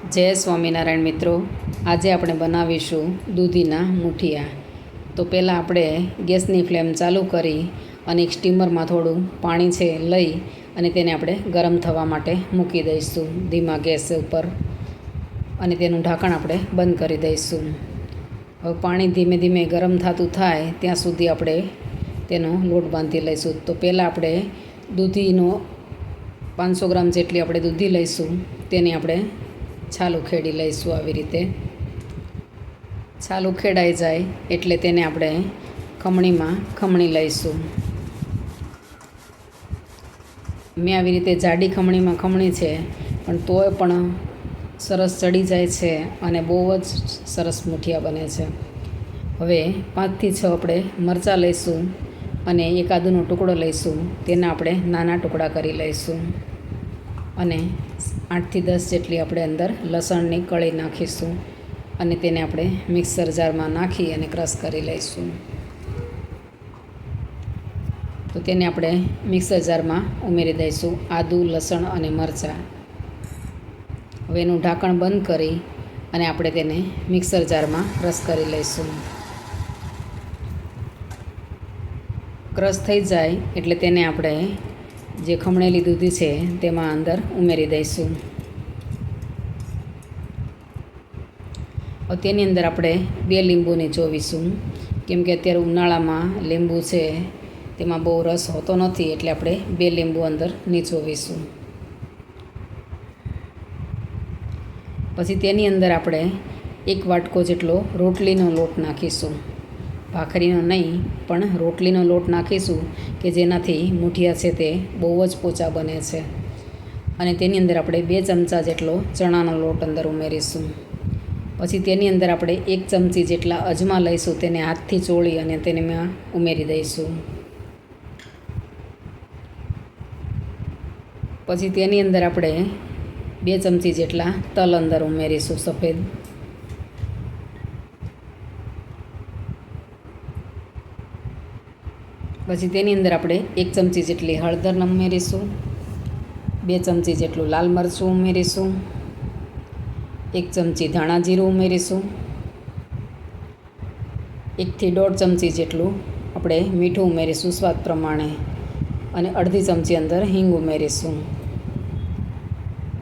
જય સ્વામિનારાયણ મિત્રો, આજે આપણે બનાવીશું દૂધીના મૂઠિયા. તો પહેલાં આપણે ગેસની ફ્લેમ ચાલુ કરી અને એક સ્ટીમરમાં થોડું પાણી છે લઈ અને તેને આપણે ગરમ થવા માટે મૂકી દઈશું ધીમા ગેસ ઉપર, અને તેનું ઢાંકણ આપણે બંધ કરી દઈશું. હવે પાણી ધીમે ધીમે ગરમ થતું થાય ત્યાં સુધી આપણે તેનો લોટ બાંધી લઈશું. તો પહેલાં આપણે દૂધીનો 500 ગ્રામ જેટલી આપણે દૂધી લઈશું. તેને આપણે છાલ ઉખેડી લઈશું. આવી રીતે છાલ ઉખેડાઈ જાય એટલે તેને આપણે ખમણીમાં ખમણી લઈશું. મેં આવી રીતે જાડી ખમણીમાં ખમણી છે, પણ તોય પણ સરસ ચડી જાય છે અને બહુ જ સરસ મૂઠિયા બને છે. હવે 5 થી 6 આપણે મરચાં લઈશું અને એક આદુનો ટુકડો લઈશું. તેના આપણે નાના ટુકડા કરી લઈશું અને 8 થી 10 જેટલી આપણે અંદર લસણની કળી નાખીશું અને તેને આપણે મિક્સર જારમાં નાખી અને ક્રશ કરી લઈશું. તો તેને આપણે મિક્સર જારમાં ઉમેરી દઈશું, આદુ, લસણ અને મરચાં. હવે એનું ઢાંકણ બંધ કરી અને આપણે તેને મિક્સર જારમાં ક્રશ કરી લઈશું. ક્રશ થઈ જાય એટલે તેને આપણે જે ખમણેલી દૂધી છે તેમાં અંદર ઉમેરી દઈશું. તેની અંદર આપણે 2 લીંબુ નીચોવીશું, કેમ કે અત્યારે ઉનાળામાં લીંબુ છે તેમાં બહુ રસ હોતો નથી, એટલે આપણે 2 લીંબુ અંદર નીચોવીશું. પછી તેની અંદર આપણે 1 વાટકો જેટલો રોટલીનો લોટ નાખીશું. ભાખરીનો નહીં, પણ રોટલીનો લોટ નાખીશું કે જેનાથી મૂઠિયા છે તે બહુ જ પોચા બને છે. અને તેની અંદર આપણે 2 ચમચા જેટલો ચણાનો લોટ અંદર ઉમેરીશું. પછી તેની અંદર આપણે 1 ચમચી જેટલા અજમા લઈશું. તેને હાથથી ચોળી અને તેને ઉમેરી દઈશું. પછી તેની અંદર આપણે 2 ચમચી જેટલા તલ અંદર ઉમેરીશું, સફેદ. પછી તેની અંદર આપણે 1 ચમચી જેટલી હળદર ઉમેરીશું, 2 ચમચી જેટલું લાલ મરચું ઉમેરીશું, 1 ચમચી ધાણા જીરું ઉમેરીશું, 1 થી 1.5 ચમચી જેટલું આપણે મીઠું ઉમેરીશું સ્વાદ પ્રમાણે, અને અડધી ચમચી અંદર હિંગ ઉમેરીશું.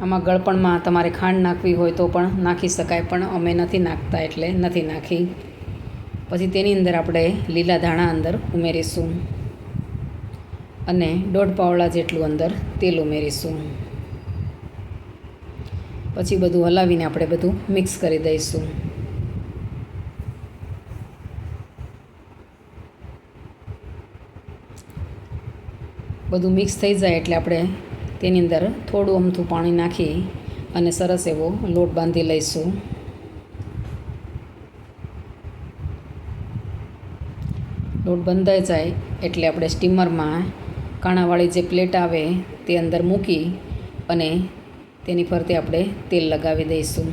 આમાં ગળપણમાં તમારે ખાંડ નાખવી હોય તો પણ નાખી શકાય, પણ અમે નથી નાખતા એટલે નથી નાખી. પછી તેની અંદર આપણે લીલા ધાણા અંદર ઉમેરીશું અને 1.5 પાવડા જેટલું અંદર તેલ ઉમેરીશું. પછી બધું હલાવીને આપણે બધું મિક્સ કરી દઈશું. બધું મિક્સ થઈ જાય એટલે આપણે તેની અંદર થોડું અમથું પાણી નાખી અને સરસ એવો લોટ બાંધી લઈશું. લોટ બંધાઈ જાય એટલે આપણે સ્ટીમરમાં કાણાવાળી જે પ્લેટ આવે તે અંદર મૂકી અને તેની ફરતે આપણે તેલ લગાવી દઈશું.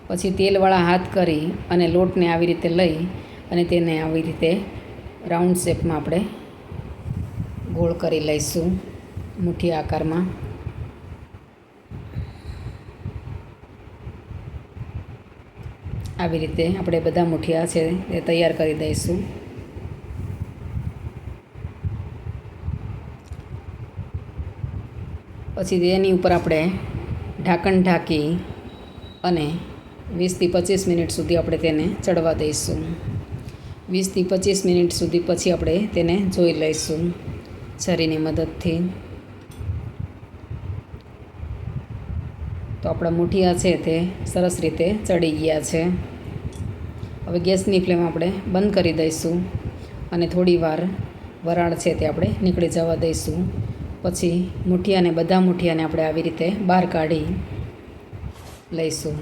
પછી તેલવાળા હાથ કરી અને લોટને આવી રીતે લઈ અને તેને આવી રીતે રાઉન્ડ શેપમાં આપણે ગોળ કરી લઈશું, મૂઠિયા આકારમાં. આવી રીતે આપણે બધા મૂઠિયા છે તે તૈયાર કરી દઈશું. પછી તેની ઉપર આપણે ઢાંકણ ઢાંકી અને 20 થી 25 મિનિટ સુધી આપણે તેને ચડવા દઈશું. 20 થી 25 મિનિટ સુધી પછી આપણે તેને જોઈ લઈશું છરીની મદદથી. તો આપણા મૂઠિયા છે તે સરસ રીતે ચડી ગયા છે. હવે ગેસની ફ્લેમ આપણે બંધ કરી દઈશું અને થોડી વાર વરાળ છે તે આપણે નીકળી જવા દઈશું. પછી મૂઠિયાને બધા મૂઠિયાને આપણે આવી રીતે બહાર કાઢી લઈશું.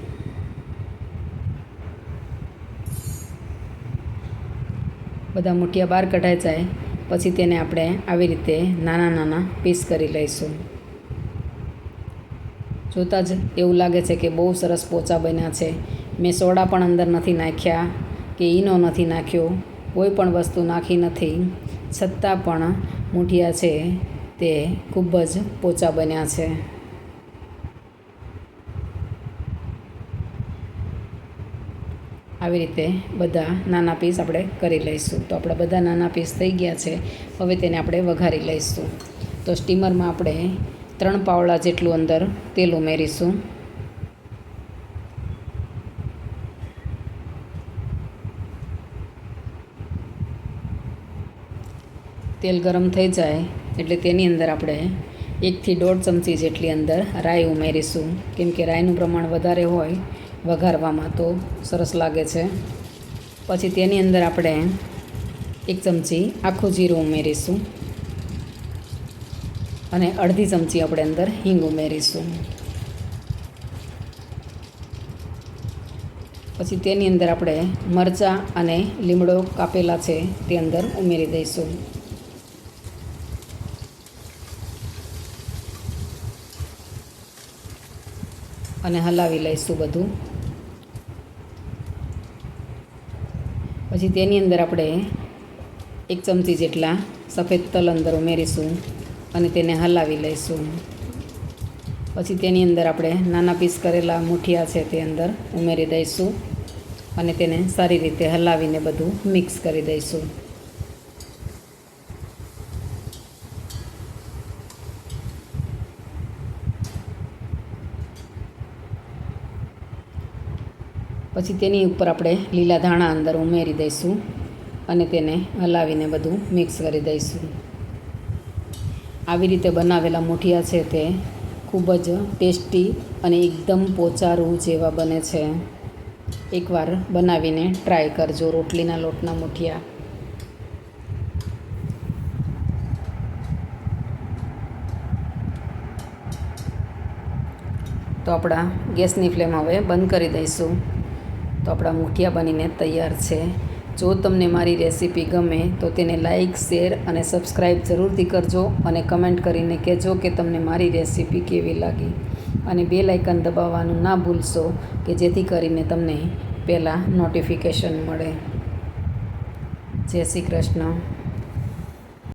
બધા મૂઠિયા બહાર કઢાઈ જાય પછી તેને આપણે આવી રીતે નાના નાના પીસ કરી લઈશું. જોતાં જ એવું લાગે છે કે બહુ સરસ પોચા બન્યા છે. મેં સોડા પણ અંદર નથી નાખ્યા કે ઈનો નથી નાખ્યો, કોઈ પણ વસ્તુ નાખી નથી. છતાં પણ મૂઠિયા છે તે ખૂબ જ પોચા બન્યા છે. આવી રીતે બધા નાના પીસ આપણે કરી લઈશું. તો આપણા બધા નાના પીસ થઈ ગયા છે. હવે તેને આપણે વઘારી લઈશું. તો સ્ટીમરમાં આપણે 3 પાવડા જેટલું અંદર તેલ ઉમેરીશું. તેલ ગરમ થઈ જાય એટલે તેની અંદર આપણે 1 થી 1.5 ચમચી જેટલી અંદર રાઈ ઉમેરીશું. કેમ કે રાઈનું પ્રમાણ વધારે હોય વઘારવામાં તો સરસ લાગે છે. પછી તેની અંદર આપણે 1 ચમચી આખું જીરું ઉમેરીશું અને અડધી ચમચી આપણે અંદર હિંગ ઉમેરીશું. પછી તેની અંદર આપણે મરચાં અને લીમડો કાપેલા છે તે અંદર ઉમેરી દઈશું. અને હલાવી લઈશું બધું. પછી તેની અંદર આપણે 1 ચમચી જેટલા સફેદ તલ અંદર ઉમેરીશું અને તેને હલાવી લઈશું. પછી તેની અંદર આપણે નાના પીસ કરેલા મૂઠિયા છે તે અંદર ઉમેરી દઈશું અને તેને સારી રીતે હલાવીને બધું મિક્સ કરી દઈશું. પછી તેની ઉપર આપણે લીલા ધાણા અંદર ઉમેરી દઈશું અને તેને હલાવીને બધું મિક્સ કરી દઈશું. આવી રીતે બનાવેલા મૂઠિયા છે તે ખૂબ જ ટેસ્ટી અને એકદમ પોચા રૂ જેવા બને છે. એકવાર બનાવીને ટ્રાય કરજો રોટલીના લોટના મૂઠિયા. તો આપણા ગેસની ફ્લેમ હવે બંધ કરી દઈશું. તો આપણા મૂઠિયા બનીને તૈયાર છે. જો તમને મારી રેસીપી ગમે તો તેને લાઈક, શેર અને સબસ્ક્રાઈબ જરૂરથી કરજો અને કમેન્ટ કરીને કહેજો કે તમને મારી રેસીપી કેવી લાગી. અને બેલ આઇકન દબાવવાનું ના ભૂલશો કે જેથી કરીને તમને પહેલાં નોટિફિકેશન મળે. જય શ્રી કૃષ્ણ.